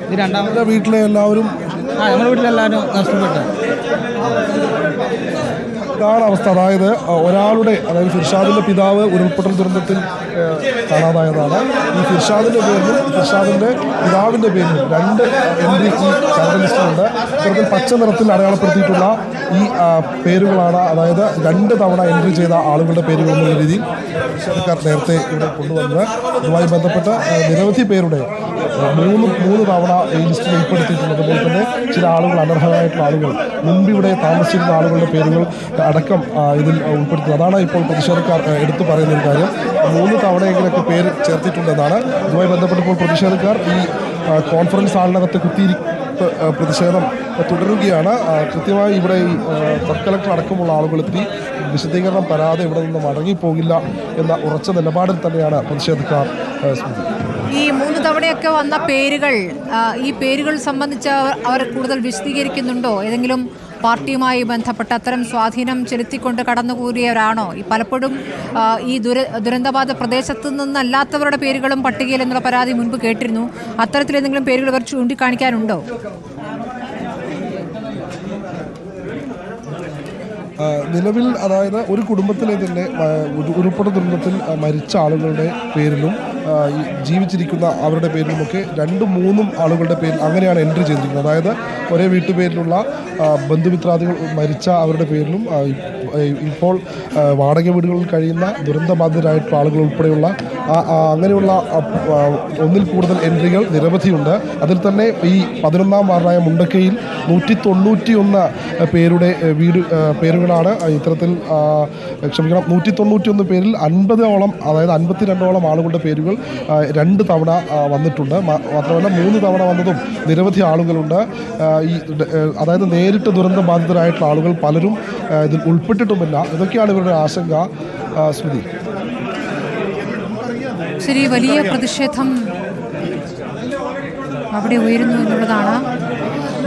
ഇത് രണ്ടാമത്തെ വീട്ടിലെ എല്ലാവരും നമ്മുടെ വീട്ടിലെല്ലാവരും നഷ്ടപ്പെട്ടു. ഇതാണ് അവസ്ഥ. അതായത് അതായത് ഫിർഷാദിൻ്റെ പിതാവ് ഉരുൾപൊട്ടൽ ദുരന്തത്തിൽ കാണാതായതാണ്. ഈ ഫിർഷാദിൻ്റെ പേരിലും ഫിർഷാദിൻ്റെ പിതാവിൻ്റെ പേരിലും 2 എൻട്രി ഈ ചാനൽ ലിസ്റ്റിലുണ്ട്. ഇത്തരത്തിൽ പച്ച നിറത്തിൽ അടയാളപ്പെടുത്തിയിട്ടുള്ള ഈ പേരുകളാണ്, അതായത് 2 തവണ എൻട്രി ചെയ്ത ആളുകളുടെ പേരുകൾ എന്നുള്ള രീതിയിൽ സർക്കാർ നേരത്തെ ഇവിടെ കൊണ്ടുവന്നത്. ഇതുമായി ബന്ധപ്പെട്ട് നിരവധി പേരുടെ മൂന്ന് തവണ ഈ ലിസ്റ്റിൽ ഉൾപ്പെടുത്തിയിട്ടുണ്ട്. അതുപോലെ തന്നെ ചില ആളുകൾ, അനർഹരായിട്ടുള്ള ആളുകൾ, മുൻപിവിടെ താമസിച്ചിരുന്ന ആളുകളുടെ പേരുകൾ അടക്കം ഇതിൽ ഉൾപ്പെടുത്തി. അതാണ് ഇപ്പോൾ പ്രതിഷേധക്കാർ എടുത്തു പറയുന്ന ഒരു കാര്യം. 3 തവണയെങ്കിലൊക്കെ പേര് ചേർത്തിട്ടുണ്ടെന്നാണ്. ഇതുമായി ബന്ധപ്പെട്ടപ്പോൾ പ്രതിഷേധക്കാർ ഈ കോൺഫറൻസ് ഹാളിനകത്ത് പ്രതിഷേധം തുടരുകയാണ്. കൃത്യമായി ഇവിടെ ഈ സബ് കളക്ടർ അടക്കമുള്ള ആളുകളെത്തി വിശദീകരണം തരാതെ ഇവിടെ നിന്ന് മടങ്ങിപ്പോകില്ല എന്ന ഉറച്ച നിലപാടിൽ തന്നെയാണ് പ്രതിഷേധക്കാർ. ഈ 3 തവണയൊക്കെ വന്ന പേരുകൾ, ഈ പേരുകൾ സംബന്ധിച്ച് അവർ കൂടുതൽ വിശദീകരിക്കുന്നുണ്ടോ? ഏതെങ്കിലും പാർട്ടിയുമായി ബന്ധപ്പെട്ട് അത്തരം സ്വാധീനം ചെലുത്തിക്കൊണ്ട് കടന്നുകൂടിയവരാണോ? ഈ പലപ്പോഴും ഈ ദുരന്തബാധ പ്രദേശത്തു നിന്നല്ലാത്തവരുടെ പേരുകളും പട്ടികയിൽ എന്നുള്ള പരാതി മുൻപ് കേട്ടിരുന്നു. അത്തരത്തിൽ എന്തെങ്കിലും പേരുകൾ ഇവർ ചൂണ്ടിക്കാണിക്കാനുണ്ടോ? നിലവിൽ അതായത് ഒരു കുടുംബത്തിലെ തന്നെ ഉരുൾപൊട്ടൽ ദുരന്തത്തിൽ മരിച്ച ആളുകളുടെ പേരിലും ജീവിച്ചിരിക്കുന്ന അവരുടെ പേരിലുമൊക്കെ 2-3 ആളുകളുടെ പേരിൽ അങ്ങനെയാണ് എൻട്രി ചെയ്തിരിക്കുന്നത്. അതായത് ഒരേ വീട്ടുപേരിലുള്ള ബന്ധുമിത്രാദികൾ മരിച്ച അവരുടെ പേരിലും ഇപ്പോൾ വാടക വീടുകളിൽ കഴിയുന്ന ദുരന്തബാധിതരായിട്ടുള്ള ആളുകൾ ഉൾപ്പെടെയുള്ള അങ്ങനെയുള്ള 1-ൽ കൂടുതൽ എൻട്രികൾ നിരവധിയുണ്ട്. അതിൽ തന്നെ ഈ 11ാം വാർഡായ മുണ്ടക്കയിൽ 191 പേരുടെ പേരുകളാണ് ഇത്തരത്തിൽ 191 പേരിൽ 50ഓളം, അതായത് 52ഓളം ആളുകളുടെ പേരുകൾ 2 തവണ വന്നിട്ടുണ്ട്. മാത്രമല്ല 3 തവണ വന്നതും നിരവധി ആളുകളുണ്ട്. അതായത് നേരിട്ട് ദുരന്തം ബാധിതരായിട്ടുള്ള ആളുകൾ പലരും ഇതിൽ ഉൾപ്പെട്ടിട്ടുമില്ല. ഇതൊക്കെയാണ് ഇവരുടെ ആശങ്ക. സ്മൃതി, ശരി, വലിയ പ്രതിഷേധം അവിടെ ഉയരുന്നു എന്നുള്ളതാണ്.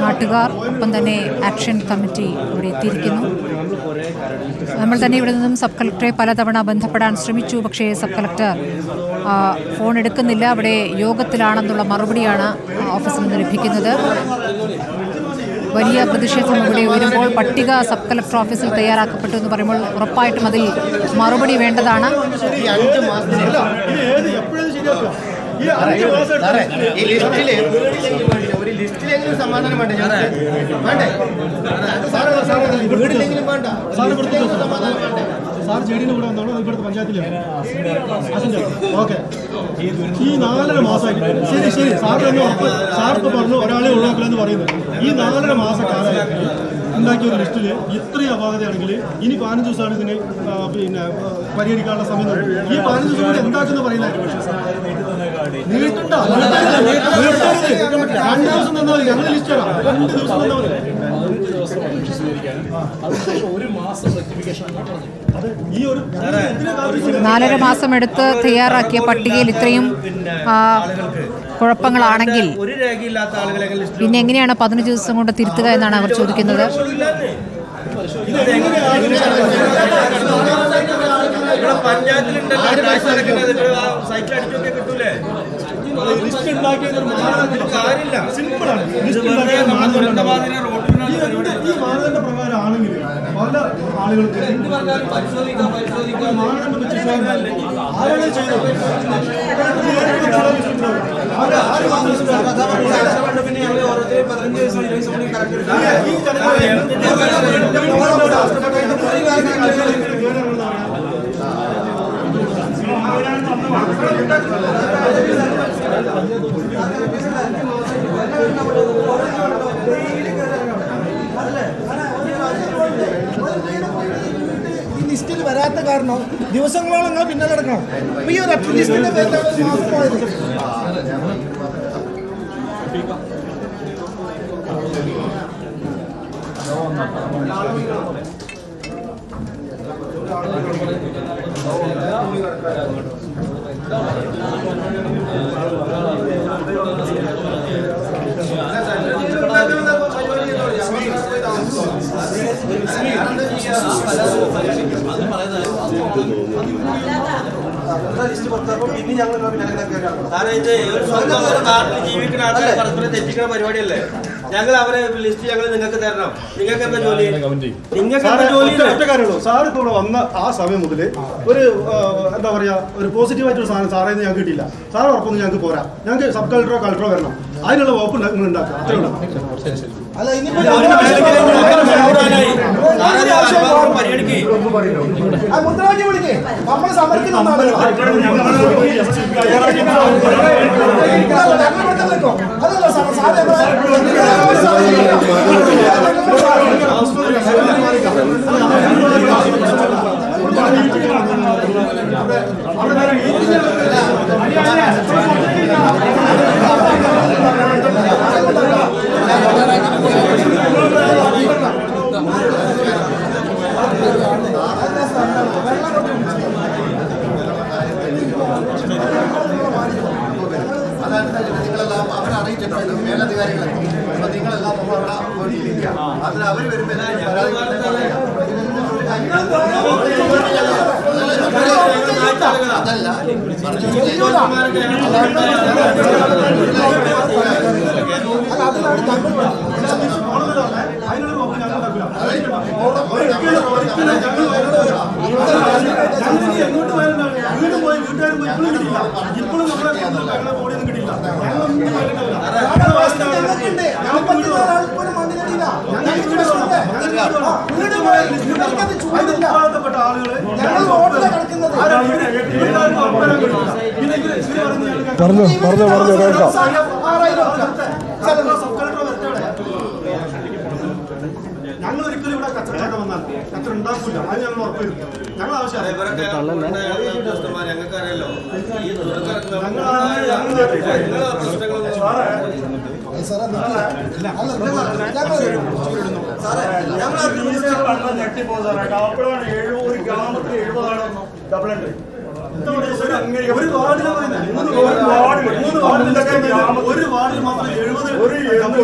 നാട്ടുകാർ, ഒപ്പം തന്നെ ആക്ഷൻ കമ്മിറ്റി ഇവിടെ എത്തിയിരിക്കുന്നു. നമ്മൾ തന്നെ ഇവിടെ നിന്നും സബ് കളക്ടറെ പലതവണ ബന്ധപ്പെടാൻ ശ്രമിച്ചു. പക്ഷേ സബ് കളക്ടർ ഫോൺ എടുക്കുന്നില്ല. അവിടെ യോഗത്തിലാണെന്നുള്ള മറുപടിയാണ് ഓഫീസിൽ നിന്ന് ലഭിക്കുന്നത്. വലിയ പ്രതിഷേധം ഇവിടെ ഉയരുമ്പോൾ പട്ടിക സബ് കളക്ടർ ഓഫീസിൽ തയ്യാറാക്കപ്പെട്ടു എന്ന് പറയുമ്പോൾ ഉറപ്പായിട്ടും അതിൽ മറുപടി വേണ്ടതാണ്. സമാധാനം വേണ്ട, സാർ ജെഡിന് കൂടെ വന്നോളൂ. ഇവിടുത്തെ പഞ്ചായത്തിലാണ് ഓക്കെ. ഈ 4.5 മാസമായിട്ട് ശരി സാറിപ്പോൾ പറഞ്ഞു ഒരാളെ ഒഴിവാക്കില്ലെന്ന് പറയുന്നത്. ഈ 4.5 മാസക്കാലമായിട്ട് ഉണ്ടാക്കിയ ഒരു ലിസ്റ്റിൽ ഇത്രയും അപാകതയാണെങ്കിൽ ഇനി 15 ദിവസമാണ് ഇതിന് പരിഹരിക്കാനുള്ള സമയം. ഈ 15 ദിവസം കൂടി എന്താക്കുന്നു പറയുന്നത്? 2 ദിവസം തന്നാൽ മതി. ഞങ്ങൾ ലിസ്റ്റ് തരാം. 2 ദിവസം തന്നാൽ മതി. ഈ ഒരു 4.5 മാസം എടുത്ത് തയ്യാറാക്കിയ പട്ടികയിൽ ഇത്രയും കുഴപ്പങ്ങളാണെങ്കിൽ പിന്നെ എങ്ങനെയാണ് 15 ദിവസം കൊണ്ട് തിരുത്തുക എന്നാണ് അവർ ചോദിക്കുന്നത്. ഈ മാനദണ്ഡ പ്രകാരമാണെങ്കിൽ പല ആളുകൾക്ക് മാനദണ്ഡം വെച്ച് ആരാണ് ചെയ്തത്? ഈ ലിസ്റ്റിൽ വരാത്ത കാരണം ദിവസങ്ങളോളം നിങ്ങൾ പിന്നാലെ നടക്കണം. ഈ ഒരു ഒറ്റ ലിസ്റ്റിന്റെ പേരിലാണ് മാസം പോയത്. ലിസ്റ്റ് ഇനി ഞങ്ങൾ ജീവിക്കുന്ന ആൾക്കാരെ പരസ്പരം തെറ്റിക്കുന്ന പരിപാടിയല്ലേ? ഞങ്ങൾ അവരെ ലിസ്റ്റ് ഞങ്ങൾ നിങ്ങൾക്ക് തരണം. നിങ്ങൾക്ക് എന്താ ജോലി? നിങ്ങൾക്ക് എന്താ ജോലി? ഒറ്റ കാര്യമുള്ളൂ. സാർ ഇപ്പോൾ വന്ന ആ സമയം മുതൽ ഒരു എന്താ പറയാ ഒരു പോസിറ്റീവായിട്ടൊരു സാധനം സാറേ ഞങ്ങൾക്ക് കിട്ടിയില്ല. സാർ ഉറപ്പൊന്നും ഞങ്ങൾക്ക് പോരാ. ഞങ്ങൾക്ക് സബ് കളക്ടറോ കളക്ടറോ വരണം. അതിനുള്ള വകുപ്പ് നിങ്ങൾ ഉണ്ടാക്കുക. അത്രേ ഉള്ളൂ. അല്ല ഇനിയിപ്പോ മുദ്രാവാക്യം വിളിക്കേ നമ്മൾ സമരത്തിന് അതല്ല നിങ്ങളെല്ലാം അവരെ അറിയിച്ചിട്ടുണ്ട് മേലധികാരികളെ. അപ്പൊ നിങ്ങളെല്ലാം അതിൽ അവർ വരുമ്പോൾ അതല്ല ഇപ്പോഴും നമ്മളെ ബോഡിയൊന്നും കിട്ടിയില്ല. ഉത്തരവാദിത്തപ്പെട്ട ആളുകള് പറഞ്ഞു കേൾക്കാം. ഞങ്ങൾ ഒരിക്കലും ഇവിടെ കച്ചവടം വന്നാൽ കച്ചവടം ഉണ്ടാക്കില്ല. അത് ഞങ്ങൾ ഉറപ്പുവരുത്തും. ഞങ്ങൾ ആവശ്യമാണ് ഞങ്ങൾക്കറിയാലോ ഒരു ഗ്രാമത്തിൽ 70 ഡബിൾ എൻട്രി. ഒരു വാർഡിൽ മാത്രം 70 ഡബിൾ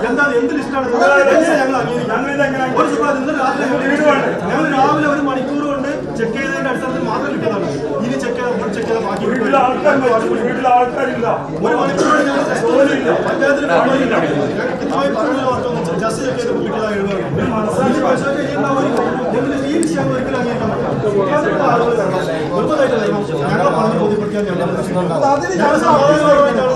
എന്താണ് എന്ത് ലിസ്റ്റാണ് ഞങ്ങൾ രാവിലെ 1 മണിക്കൂർ കൊണ്ട് ചെക്ക് ചെയ്തതിന്റെ അടിസ്ഥാനത്തിൽ മാത്രം കിട്ടുന്നതാണ്. ഇനി ചെക്ക് ചെയ്ത ബാക്കി വീട്ടിലെ ആൾക്കാരില്ല. 1 മണിക്കൂർ പഞ്ചായത്തിൽ കൃത്യമായി ജസ്റ്റ് ചെക്ക് ചെയ്ത് കിട്ടിയതായി ഈ വിഷയം ഒരിക്കലും അംഗീകരിക്കാൻ പറ്റില്ല. നിർബന്ധമായിട്ട് ഞങ്ങളെ പറഞ്ഞ് ബോധ്യപ്പെടുത്തിയാൽ ഞങ്ങൾ സമാധാനപരമായിട്ടാണ്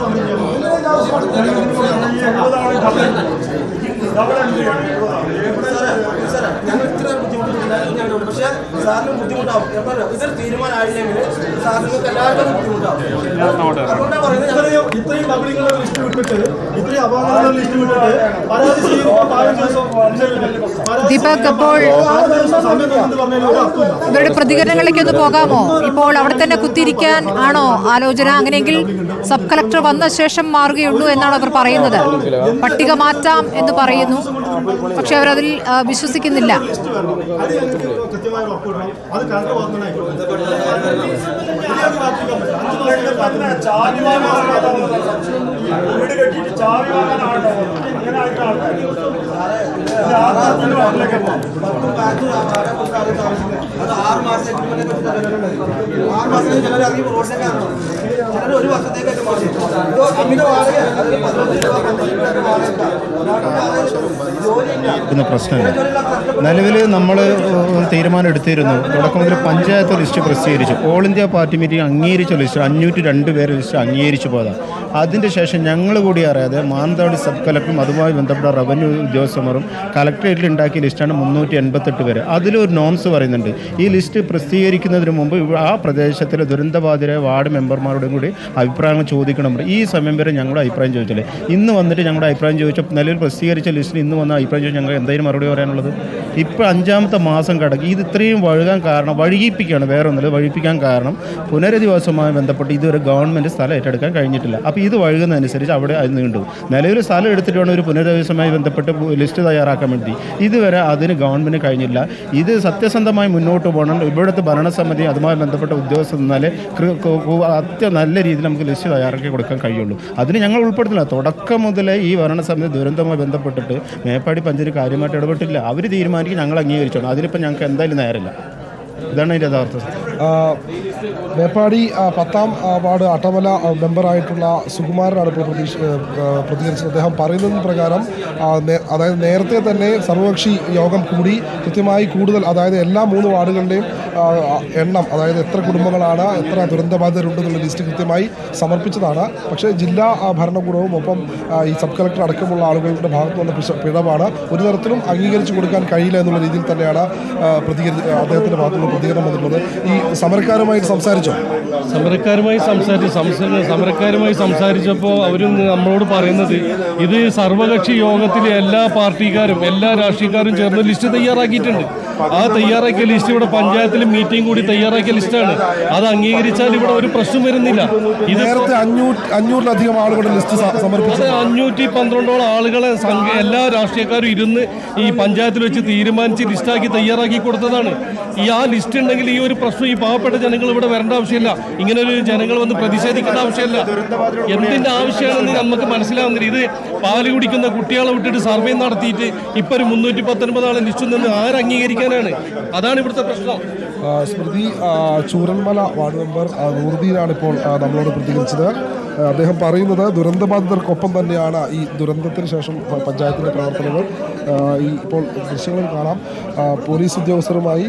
ഞങ്ങൾ ഇത്ര ബുദ്ധിമുട്ടില്ല. പക്ഷേ സാറിന് ബുദ്ധിമുട്ടാവും. ഇതൊരു തീരുമാനമായില്ലെങ്കിൽ സാറിന് എല്ലാവർക്കും ബുദ്ധിമുട്ടാവും. അതുകൊണ്ടാണ് പറയുന്നത് ഇത്രയും ഡബിളിങ്ങളുടെ ലിസ്റ്റ് വിട്ടിട്ട് ഇത്രയും അപകടങ്ങളുടെ ലിസ്റ്റ് വിട്ടിട്ട് പരാതി ദീപക്, അപ്പോൾ ഇവരുടെ പ്രതികരണങ്ങളിലേക്ക് ഒന്ന് പോകാമോ? ഇപ്പോൾ അവിടെ തന്നെ കുത്തിയിരിക്കാൻ ആണോ ആലോചന? അങ്ങനെയെങ്കിൽ സബ് കളക്ടർ വന്ന ശേഷം മാറുകയുള്ളൂ എന്നാണ് അവർ പറയുന്നത്. പട്ടിക മാറ്റാം എന്ന് പറയുന്നു, പക്ഷെ അവരതിൽ വിശ്വസിക്കുന്നില്ല. വീട് കെട്ടിട്ട് ചാവി വാങ്ങാനാണോ അങ്ങനെ ആൾക്കാർ അത് 6 മാസം 6 മാസത്തിൽ ചിലർ ഇറങ്ങി റോഡിലേക്കാണോ ചിലർ ഒരു വർഷത്തേക്കൊക്കെ മാറി പിന്നെ പ്രശ്നമില്ല. നിലവിൽ നമ്മൾ തീരുമാനം എടുത്തിരുന്നു. തുടക്കം മുതൽ പഞ്ചായത്ത് ലിസ്റ്റ് പ്രസിദ്ധീകരിച്ചു. ഓൾ ഇന്ത്യ പാർട്ടി മീറ്റിംഗ് അംഗീകരിച്ച ലിസ്റ്റ് 502 പേരെ ലിസ്റ്റ് അംഗീകരിച്ചു പോയതാണ്. അതിൻ്റെ ശേഷം ഞങ്ങൾ കൂടി അറിയാതെ മാനന്തവാടി സബ് കളക്ടറും അതുമായി ബന്ധപ്പെട്ട റവന്യൂ ഉദ്യോഗസ്ഥന്മാരും കളക്ടറേറ്റിൽ ഉണ്ടാക്കിയ ലിസ്റ്റാണ് 388 പേര്. അതിലൊരു നോംസ് പറയുന്നുണ്ട്. ഈ ലിസ്റ്റ് പ്രസിദ്ധീകരിക്കുന്നതിന് മുമ്പ് ആ പ്രദേശത്തിലെ ദുരന്തബാധിതരായ വാർഡ് മെമ്പർമാരോടും കൂടി അഭിപ്രായങ്ങൾ ചോദിക്കണം. ഈ സമയം വരെ ഞങ്ങളുടെ അഭിപ്രായം ചോദിച്ചില്ലേ. ഇന്ന് വന്നിട്ട് ഞങ്ങളുടെ അഭിപ്രായം ചോദിച്ചപ്പോൾ നിലവിൽ പ്രസിദ്ധീകരിച്ച ലിസ്റ്റിൽ ഇന്ന് വന്ന അഭിപ്രായം ചോദിച്ചാൽ ഞങ്ങൾ എന്തായാലും മറുപടി പറയാനുള്ളത്? ഇപ്പോൾ 5ാമത്തെ മാസം കടക്കി ഇത് ഇത്രയും വഴുകിപ്പിക്കുകയാണ്. വേറെ ഒന്നുമില്ല, വഴിപ്പിക്കാൻ കാരണം പുനരധിവാസവുമായി ബന്ധപ്പെട്ട് ഇതുവരെ ഗവൺമെൻറ് സ്ഥലം ഏറ്റെടുക്കാൻ കഴിഞ്ഞിട്ടില്ല. അപ്പോൾ അപ്പോൾ ഇത് വഴുകുന്നതനുസരിച്ച് അവിടെ അത് നീണ്ടു. നിലവിൽ സ്ഥലം എടുത്തിട്ട് വേണം ഒരു പുനരധിവാസവുമായി ബന്ധപ്പെട്ട് ലിസ്റ്റ് തയ്യാറാക്കാൻ വേണ്ടി. ഇതുവരെ അതിന് ഗവൺമെൻറ് കഴിഞ്ഞില്ല. ഇത് സത്യസന്ധമായി മുന്നോട്ട് പോകണം. ഇവിടുത്തെ ഭരണസമിതി അതുമായി ബന്ധപ്പെട്ട ഉദ്യോഗസ്ഥർ നിന്നാലേ നല്ല രീതിയിൽ നമുക്ക് ലിസ്റ്റ് തയ്യാറാക്കി കൊടുക്കാൻ കഴിയുള്ളൂ. അതിന് ഞങ്ങൾ ഉൾപ്പെടുത്തില്ല. തുടക്കം മുതലേ ഈ ഭരണസമിതി ദുരന്തവുമായി ബന്ധപ്പെട്ടിട്ട് മേപ്പാടി പഞ്ചായത്ത് കാര്യമായിട്ട് ഇടപെട്ടില്ല. അവർ തീരുമാനിക്കും, ഞങ്ങൾ അംഗീകരിച്ചോണം. അതിലിപ്പോൾ ഞങ്ങൾക്ക് എന്തായാലും നേരമില്ല. ഇതാണ് അതിൻ്റെ യഥാർത്ഥം. മേപ്പാടി 10ാം വാർഡ് അട്ടമല മെമ്പറായിട്ടുള്ള സുകുമാരനാണ് ഇപ്പോൾ പ്രതികരിച്ചത്. അദ്ദേഹം പറയുന്നതിന് പ്രകാരം അതായത് നേരത്തെ തന്നെ സർവകക്ഷി യോഗം കൂടി കൃത്യമായി കൂടുതൽ, അതായത് എല്ലാ 3 വാർഡുകളുടെയും എണ്ണം, അതായത് എത്ര കുടുംബങ്ങളാണ്, എത്ര ദുരന്തബാധിതരുണ്ടെന്നുള്ള ലിസ്റ്റ് കൃത്യമായി സമർപ്പിച്ചതാണ്. പക്ഷേ ജില്ലാ ഭരണകൂടവും ഒപ്പം ഈ സബ് കളക്ടർ അടക്കമുള്ള ആളുകളുടെ ഭാഗത്ത് വന്ന പിഴവാണ് ഒരു തരത്തിലും അംഗീകരിച്ചു കൊടുക്കാൻ കഴിയില്ല എന്നുള്ള രീതിയിൽ തന്നെയാണ് അദ്ദേഹത്തിൻ്റെ ഭാഗത്തുള്ള പ്രതികരണം വന്നിട്ടുള്ളത്. ഈ സമരക്കാരുമായിട്ട് സംസാരിച്ചോ? സമരക്കാരുമായി സംസാരിച്ചപ്പോൾ അവരും നമ്മളോട് പറയുന്നത് ഇത് സർവകക്ഷി യോഗത്തിലെ എല്ലാ പാർട്ടിക്കാരും എല്ലാ രാഷ്ട്രീയക്കാരും ചേർന്ന് ലിസ്റ്റ് തയ്യാറാക്കിയിട്ടുണ്ട്. ആ തയ്യാറാക്കിയ ലിസ്റ്റ് ഇവിടെ പഞ്ചായത്തിൽ മീറ്റിംഗ് കൂടി തയ്യാറാക്കിയ ലിസ്റ്റാണ്. അത് അംഗീകരിച്ചാൽ ഇവിടെ ഒരു പ്രശ്നം വരുന്നില്ല. ഇത് 500-ലധികം ആളുകളുടെ ലിസ്റ്റ് സമർപ്പിച്ചത് 512 ആളുകളെ എല്ലാ രാഷ്ട്രീയക്കാരും ഇരുന്ന് ഈ പഞ്ചായത്തിൽ വെച്ച് തീരുമാനിച്ച് ലിസ്റ്റാക്കി തയ്യാറാക്കി കൊടുത്തതാണ്. ആ ലിസ്റ്റ് ഉണ്ടെങ്കിൽ ഈ ഒരു പ്രശ്നം ഈ പാവപ്പെട്ട ജനങ്ങൾ ഇവിടെ വരേണ്ട ആവശ്യമില്ല. ഇങ്ങനെ ഒരു ജനങ്ങൾ വന്ന് പ്രതിഷേധിക്കേണ്ട ആവശ്യമില്ല. എന്തിന്റെ ആവശ്യമാണെന്ന് നമുക്ക് മനസ്സിലാവുന്നില്ല. ഇത് പാല് കുടിക്കുന്ന കുട്ടികളെ വിട്ടിട്ട് സർവേ നടത്തിയിട്ട് ഇപ്പൊ ഒരു 319 ആളെ ലിസ്റ്റിൽ നിന്ന് ആരംഗീകരിക്കാനാണ്? അതാണ് ഇവിടുത്തെ പ്രശ്നം. സ്മൃതി, ചൂരന്മല വാർഡ് മെമ്പർ നൂറുദ്ദീനാണ് ഇപ്പോൾ നമ്മളോട് പ്രതികരിച്ചത്. അദ്ദേഹം പറയുന്നത് ദുരന്തബാധിതർക്കൊപ്പം തന്നെയാണ് ഈ ദുരന്തത്തിന് ശേഷം പഞ്ചായത്തിൻ്റെ പ്രവർത്തനങ്ങൾ. ഇപ്പോൾ ദൃശ്യങ്ങളിൽ കാണാം, പോലീസ് ഉദ്യോഗസ്ഥരുമായി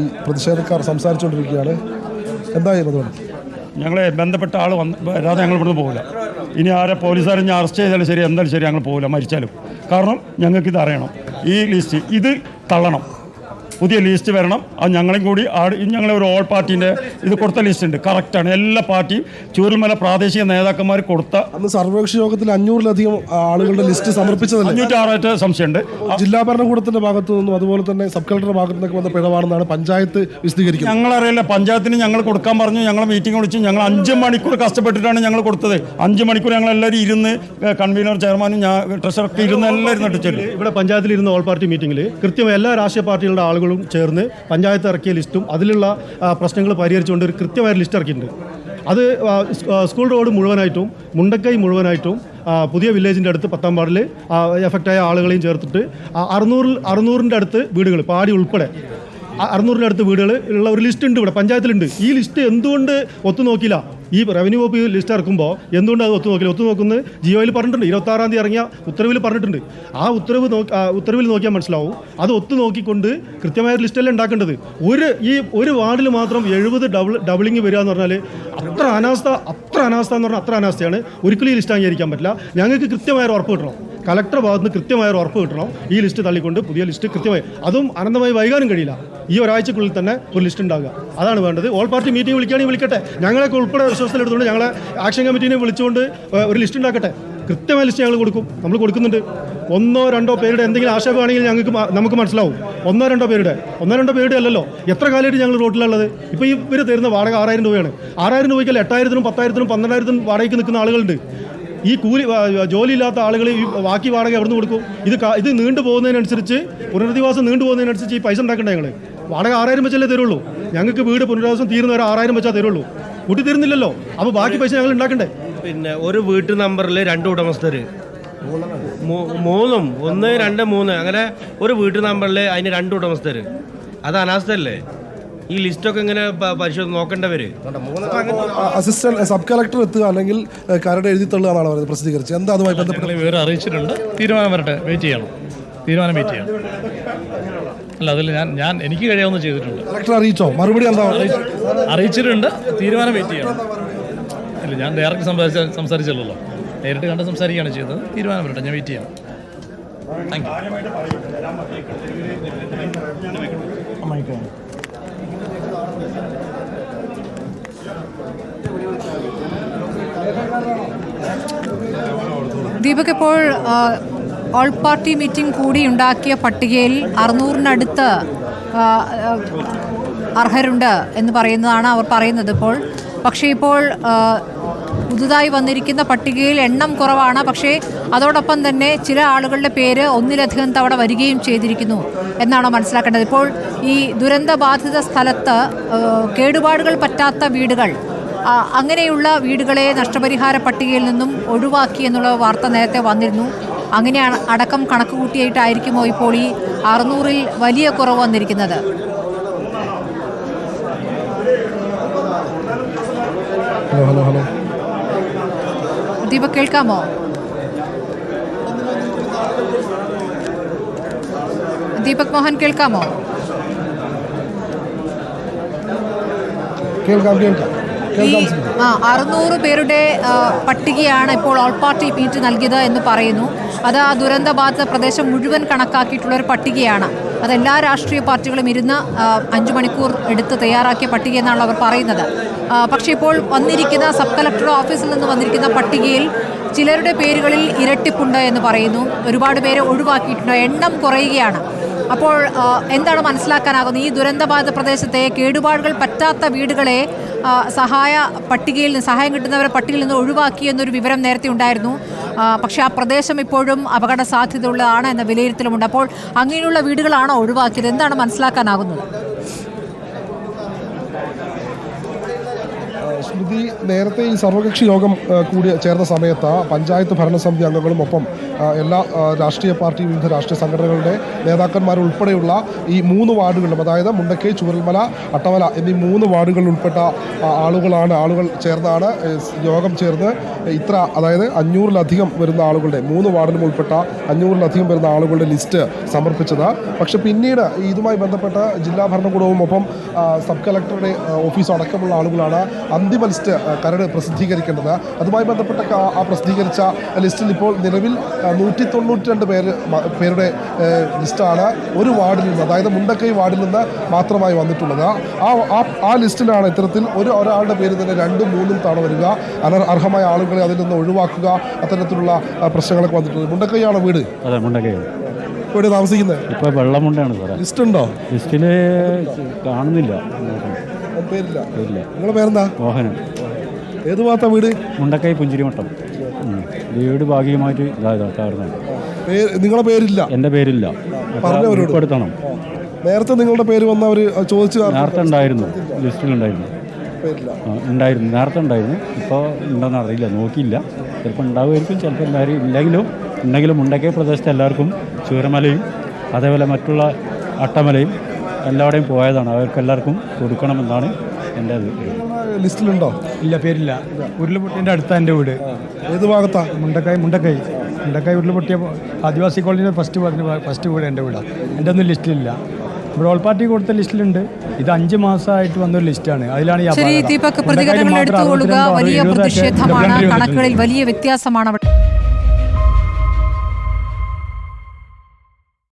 ഈ പ്രതിഷേധക്കാർ സംസാരിച്ചുകൊണ്ടിരിക്കുകയാണ്. എന്തായിരുന്നു ഞങ്ങളെ ബന്ധപ്പെട്ട ആൾ വരാതെ ഞങ്ങൾ ഇവിടുന്ന് പോകില്ല. ഇനി ആരെ പോലീസുകാരെ ഞാൻ അറസ്റ്റ് ചെയ്താലും ശരി, എന്തായാലും ശരി, ഞങ്ങൾ പോകില്ല മരിച്ചാലും. കാരണം ഞങ്ങൾക്കിത് അറിയണം. ഈ ലിസ്റ്റ് ഇത് തള്ളണം, പുതിയ ലിസ്റ്റ് വരണം. അത് ഞങ്ങളെയും കൂടി ഞങ്ങളെ ഒരു ഓൾ പാർട്ടീൻ്റെ ഇത് കൊടുത്ത ലിസ്റ്റ് ഉണ്ട്, കറക്റ്റാണ്. എല്ലാ പാർട്ടിയും ചൂരൽമല പ്രാദേശിക നേതാക്കന്മാർ കൊടുത്ത അന്ന് സർവകക്ഷി യോഗത്തിൽ 500-ലധികം ആളുകളുടെ ലിസ്റ്റ് സമർപ്പിച്ചതല്ല. 506 സംശയമുണ്ട്. ജില്ലാ ഭരണകൂടത്തിന്റെ ഭാഗത്തു നിന്നും അതുപോലെ തന്നെ സബ് കളക്ടറുടെ ഭാഗത്തു നിന്നൊക്കെ വന്ന പിഴവാണെന്നാണ് പഞ്ചായത്ത് വിശദീകരിക്കുന്നത്. ഞങ്ങളറിയില്ല, പഞ്ചായത്തിന് ഞങ്ങൾ കൊടുക്കാൻ പറഞ്ഞു. ഞങ്ങൾ മീറ്റിംഗ് വിളിച്ചു. ഞങ്ങൾ 5 മണിക്കൂർ കഷ്ടപ്പെട്ടിട്ടാണ് ഞങ്ങൾ കൊടുത്തത്. 5 മണിക്കൂർ ഞങ്ങളെല്ലാവരും ഇരുന്ന്, കൺവീനർ ചെയർമാനും ഞാൻ ട്രഷറൊക്കെ ഇരുന്ന് എല്ലാവരും നട്ടിച്ചത്. ഇവിടെ പഞ്ചായത്തിലിരുന്ന ഓൾ പാർട്ടി മീറ്റിംഗിൽ കൃത്യമായി എല്ലാ രാഷ്ട്രീയ പാർട്ടികളുടെ ആളുകൾ ചേർന്ന് പഞ്ചായത്ത് ഇറക്കിയ ലിസ്റ്റും അതിലുള്ള പ്രശ്നങ്ങൾ പരിഹരിച്ചുകൊണ്ട് ഒരു കൃത്യമായ ലിസ്റ്റ് ഇറക്കിയിട്ടുണ്ട്. അത് സ്കൂൾ റോഡ് മുഴുവനായിട്ടും മുണ്ടക്കൈ മുഴുവനായിട്ടും പുതിയ വില്ലേജിൻ്റെ അടുത്ത് 10ാം വാർഡിൽ എഫക്റ്റായ ആളുകളെയും ചേർത്തിട്ട് 600-ൻ്റെ അടുത്ത് വീടുകൾ, പാടി ഉൾപ്പെടെ 600-ൻ്റെ അടുത്ത് വീടുകൾ ഉള്ള ഒരു ലിസ്റ്റ് ഉണ്ട് ഇവിടെ പഞ്ചായത്തിലുണ്ട്. ഈ ലിസ്റ്റ് എന്തുകൊണ്ട് ഒത്തുനോക്കില്ല? ഈ റവന്യൂ വകുപ്പ് ലിസ്റ്റ് ഇറക്കുമ്പോൾ എന്തുകൊണ്ട് അത് ഒത്തുനോക്കുന്നത് ജിയോയിൽ പറഞ്ഞിട്ടുണ്ട്. 26-ാം തീയതി ഇറങ്ങിയ ഉത്തരവിൽ പറഞ്ഞിട്ടുണ്ട്. ആ ഉത്തരവിൽ നോക്കിയാൽ മനസ്സിലാവും. അത് ഒത്തുനോക്കിക്കൊണ്ട് കൃത്യമായ ലിസ്റ്റല്ലേ ഉണ്ടാക്കേണ്ടത്. ഒരു വാർഡിൽ മാത്രം 70 ഡബിളിങ് വരിക എന്ന് പറഞ്ഞാൽ അത്ര അനാസ്ഥ എന്ന് പറഞ്ഞാൽ അത്ര അനാസ്ഥയാണ്. ഒരിക്കലും ഈ ലിസ്റ്റ് അംഗീകരിക്കാൻ പറ്റില്ല. ഞങ്ങൾക്ക് കൃത്യമായ ഉറപ്പ് കിട്ടണം. കളക്ടർ ഭാഗത്ത് നിന്ന് കൃത്യമായ ഉറപ്പ് കിട്ടണം. ഈ ലിസ്റ്റ് തള്ളിക്കൊണ്ട് പുതിയ ലിസ്റ്റ് കൃത്യമായി, അതും അനന്തമായി വൈകാനും കഴിയില്ല. ഈ ഒരാഴ്ചക്കുള്ളിൽ തന്നെ ഒരു ലിസ്റ്റ് ഉണ്ടാകുക, അതാണ് വേണ്ടത്. ഓൾ പാർട്ടി മീറ്റിംഗ് വിളിക്കുകയാണെങ്കിൽ വിളിക്കട്ടെ. ഞങ്ങളൊക്കെ ഉൾപ്പെടെ വിശ്വാസത്തിലെടുത്തുകൊണ്ട് ഞങ്ങളെ ആക്ഷൻ കമ്മിറ്റീനെ വിളിച്ചുകൊണ്ട് ഒരു ലിസ്റ്റ് ഉണ്ടാക്കട്ടെ. കൃത്യമായ ലിസ്റ്റ് ഞങ്ങൾ കൊടുക്കും, നമ്മൾ കൊടുക്കുന്നുണ്ട്. 1-2 പേരുടെ എന്തെങ്കിലും ആക്ഷേപമാണെങ്കിൽ നമുക്ക് മനസ്സിലാവും. 1-2 പേരുടെ അല്ലല്ലോ. എത്ര കാലമായിട്ട് ഞങ്ങൾ റോട്ടിലുള്ളത്? ഇപ്പോൾ ഇവർ തരുന്ന വാടക 6000 രൂപയാണ്. 6000 രൂപയ്ക്കല്ല 8000-നും 10,000-നും 12,000-നും വാടകയ്ക്ക് നിൽക്കുന്ന ആളുകളുണ്ട്. ഈ ജോലിയില്ലാത്ത ആളുകൾ ഈ ബാക്കി വാടക എവിടെ നിന്ന് കൊടുക്കും? ഇത് നീണ്ടു പോകുന്നതിനനുസരിച്ച്, പുനരധിവാസം നീണ്ടു പോകുന്നതിനനുസരിച്ച് ഈ പൈസ ഉണ്ടാക്കണ്ടേ? ഞങ്ങൾ വാടക 6000 വെച്ചല്ലേ തരുള്ളൂ. ഞങ്ങൾക്ക് വീട് പുനരധിവാസം തീരുന്നവരെ 6000 വെച്ചാൽ തരുള്ളൂ. കൂട്ടി തരുന്നില്ലല്ലോ. അപ്പോൾ ബാക്കി പൈസ ഞങ്ങൾ ഉണ്ടാക്കണ്ടേ? പിന്നെ ഒരു വീട്ടു നമ്പറിൽ 2 ഉടമസ്ഥർ, 1, 2, 3 അങ്ങനെ ഒരു വീട്ടു നമ്പറിൽ അതിന് 2 ഉടമസ്ഥർ. അത് അനാസ്ഥല്ലേ? ഈ ലിസ്റ്റൊക്കെ ഇങ്ങനെ പരിശോധന നോക്കേണ്ടവര്. അസിസ്റ്റന്റ് സബ് കളക്ടർ എത്തുക അല്ലെങ്കിൽ കരട് എഴുതി തള്ളുകയാണെന്നാണ് പറയുന്നത് പ്രസിദ്ധീകരിച്ച്. എന്താ അതുമായി ബന്ധപ്പെട്ട് വിവരം അറിയിച്ചിട്ടുണ്ട്. തീരുമാനം വരട്ടെ, വെയിറ്റ് ചെയ്യണം. അല്ല, അതിൽ ഞാൻ എനിക്ക് കഴിയാവുന്ന ചെയ്തിട്ടുണ്ട്. കളക്ടർ അറിയിച്ചോ? മറുപടി എന്താ? അറിയിച്ചിട്ടുണ്ട്. തീരുമാനം വെയിറ്റ് ചെയ്യണം. ഇല്ല, ഞാൻ ഡയറക്റ്റ് സംസാരിച്ചല്ലോ, നേരിട്ട് കണ്ട് സംസാരിക്കുകയാണ് ചെയ്തത്. തീരുമാനം വരട്ടെ, ഞാൻ വെയിറ്റ് ചെയ്യാം. Thank you. ദീപക്, ഇപ്പോൾ ഓൾ പാർട്ടി മീറ്റിംഗ് കൂടി ഉണ്ടാക്കിയ പട്ടികയിൽ 600-നടുത്ത് അർഹരുണ്ട് എന്ന് പറയുന്നതാണ് അവർ പറയുന്നത് ഇപ്പോൾ. പക്ഷേ ഇപ്പോൾ പുതുതായി വന്നിരിക്കുന്ന പട്ടികയിൽ എണ്ണം കുറവാണ്. പക്ഷേ അതോടൊപ്പം തന്നെ ചില ആളുകളുടെ പേര് ഒന്നിലധികം തവണ വരികയും ചെയ്തിരിക്കുന്നു എന്നാണ് മനസ്സിലാക്കേണ്ടത്. ഇപ്പോൾ ഈ ദുരന്തബാധിത സ്ഥലത്ത് കേടുപാടുകൾ പറ്റാത്ത വീടുകൾ, അങ്ങനെയുള്ള വീടുകളെ നഷ്ടപരിഹാര പട്ടികയിൽ നിന്നും ഒഴിവാക്കി എന്നുള്ള വാർത്ത നേരത്തെ വന്നിരുന്നു. അങ്ങനെയാണ് അടക്കം കണക്ക് കൂട്ടിയിട്ടായിരിക്കുമോ ഇപ്പോൾ ഈ 600-ൽ വലിയ കുറവ് വന്നിരിക്കുന്നത്? ഹലോ ഹലോ ദീപക്, കേൾക്കാമോ? ദീപക് മോഹൻ, കേൾക്കാമോ? കേൾക്കാം. 600 പേരുടെ പട്ടികയാണ് ഇപ്പോൾ ഓൾ പാർട്ടി മീറ്റ് നൽകിയത് എന്ന് പറയുന്നു. അത് ആ ദുരന്തബാധിത പ്രദേശം മുഴുവൻ കണക്കാക്കിയിട്ടുള്ള ഒരു പട്ടികയാണ്. അതെല്ലാ രാഷ്ട്രീയ പാർട്ടികളും ഇരുന്ന് 5 മണിക്കൂർ എടുത്ത് തയ്യാറാക്കിയ പട്ടിക എന്നാണ് അവർ പറയുന്നത്. പക്ഷേ ഇപ്പോൾ വന്നിരിക്കുന്ന സബ് കളക്ടർ ഓഫീസിൽ നിന്ന് വന്നിരിക്കുന്ന പട്ടികയിൽ ചിലരുടെ പേരുകളിൽ ഇരട്ടിപ്പുണ്ട് എന്ന് പറയുന്നു. ഒരുപാട് പേരെ ഒഴിവാക്കിയിട്ടുണ്ട്, എണ്ണം കുറയുകയാണ്. അപ്പോൾ എന്താണ് മനസ്സിലാക്കാനാകുന്നത്? ഈ ദുരന്തബാധിത പ്രദേശത്തെ കേടുപാടുകൾ പറ്റാത്ത വീടുകളെ സഹായം കിട്ടുന്നവരെ പട്ടികയിൽ നിന്ന് ഒഴിവാക്കി എന്നൊരു വിവരം നേരത്തെ ഉണ്ടായിരുന്നു. പക്ഷേ ആ പ്രദേശം ഇപ്പോഴും അപകട സാധ്യതയുള്ളതാണ് എന്ന വിലയിരുത്തലുമുണ്ട്. അപ്പോൾ അങ്ങനെയുള്ള വീടുകളാണോ ഒഴിവാക്കിയത്? എന്താണ് മനസ്സിലാക്കാനാകുന്നത്? സ്മൃതി, നേരത്തെ ഈ സർവകക്ഷി യോഗം കൂടി ചേർന്ന സമയത്ത് പഞ്ചായത്ത് ഭരണസമിതി അംഗങ്ങളും ഒപ്പം എല്ലാ രാഷ്ട്രീയ പാർട്ടി, വിവിധ രാഷ്ട്രീയ സംഘടനകളുടെ നേതാക്കന്മാർ ഉൾപ്പെടെയുള്ള ഈ 3 വാർഡുകളിലും, അതായത് മുണ്ടക്കൈ, ചൂരൽമല, അട്ടമല എന്നീ 3 വാർഡുകളിൽ ഉൾപ്പെട്ട ആളുകൾ ചേർന്നാണ് യോഗം ചേർന്ന് ഇത്ര, അതായത് 500-ലധികം വരുന്ന ആളുകളുടെ 3 വാർഡിലും ഉൾപ്പെട്ട 500-ലധികം വരുന്ന ആളുകളുടെ ലിസ്റ്റ് സമർപ്പിച്ചത്. പക്ഷെ പിന്നീട് ഇതുമായി ബന്ധപ്പെട്ട ജില്ലാ ഭരണകൂടവും ഒപ്പം സബ് കളക്ടറുടെ ഓഫീസും അടക്കമുള്ള ആളുകളാണ് അന്തിമ ലിസ്റ്റ് കരട് പ്രസിദ്ധീകരിക്കേണ്ടത്. അതുമായി ബന്ധപ്പെട്ട ആ പ്രസിദ്ധീകരിച്ച ലിസ്റ്റിൽ ഇപ്പോൾ നിലവിൽ 192 പേരുടെ ലിസ്റ്റാണ് ഒരു വാർഡിൽ നിന്ന്, അതായത് മുണ്ടക്കൈ വാർഡിൽ നിന്ന് മാത്രമായി വന്നിട്ടുള്ളത്. ആ ലിസ്റ്റിലാണ് ഇത്തരത്തിൽ ഒരാളുടെ പേര് തന്നെ 2, 3 തവണ വരിക, അർഹമായ ആളുകളെ അതിൽ നിന്ന് ഒഴിവാക്കുക, അത്തരത്തിലുള്ള പ്രശ്നങ്ങളൊക്കെ വന്നിട്ടുള്ളത്. മുണ്ടക്കൈയാണോ വീട്? അതെ, മുണ്ടക്കൈ. ഇവിടെ താമസിക്കുന്നത് ഇപ്പോൾ വെള്ളമുണ്ടാണ് സാറേ. ലിസ്റ്റ് ഉണ്ടോ? ലിസ്റ്റിൽ കാണുന്നില്ല. പേരില്ല. നിങ്ങളുടെ പേരെന്താ? മോഹനൻ. ഏത് ഭാഗത്താ വീട്? മുണ്ടക്കൈ പുഞ്ചിരിമട്ടം. വീട് ഭാഗികമായിട്ട് നിങ്ങളുടെ പേരില്ല? എൻ്റെ പേരില്ല. ഉൾപ്പെടുത്തണം. നേരത്തെ നിങ്ങളുടെ പേര് വന്നവർ ചോദിച്ചു? നേരത്തെ ഉണ്ടായിരുന്നു, ലിസ്റ്റിലുണ്ടായിരുന്നു. ഉണ്ടായിരുന്നു, നേരത്തെ ഉണ്ടായിരുന്നു. ഇപ്പോൾ ഉണ്ടോയെന്ന് അറിയില്ല, നോക്കിയില്ല. ചിലപ്പോൾ ഉണ്ടാവുമായിരിക്കും, ചിലപ്പോൾ എല്ലാവരും ഉണ്ടെങ്കിലും മുണ്ടക്കൈ പ്രദേശത്ത് എല്ലാവർക്കും ചൂരമലയും അതേപോലെ മറ്റുള്ള അട്ടമലയും എല്ലാവരുടെയും പോയതാണ്. അവർക്കെല്ലാവർക്കും കൊടുക്കണമെന്നാണ് എൻ്റെ ലിസ്റ്റിലുണ്ടോ? ഇല്ല, പേരില്ല. ഉരുൾപൊട്ടിൻ്റെ അടുത്താണ് എൻ്റെ വീട്. ഏത് ഭാഗത്താ? മുണ്ടക്കൈ ഉരുൾപൊട്ടിയ ആദിവാസി കോളനിയുടെ ഫസ്റ്റ് വീട് എൻ്റെ വീടാണ്. എൻ്റെ ഒന്നും ലിസ്റ്റിലില്ല. ഇവിടെ ഓൾ പാർട്ടി കൊടുത്ത ലിസ്റ്റിലുണ്ട്. ഇത് 5 മാസമായിട്ട് വന്നൊരു ലിസ്റ്റാണ്. അതിലാണ് ദീപക്, പ്രതികരണങ്ങൾ എടുത്തുകൊള്ളുക. വലിയ പ്രതിഷേധമാണ്, കണക്കുകളിൽ വലിയ വ്യത്യാസമാണ് അവിടെ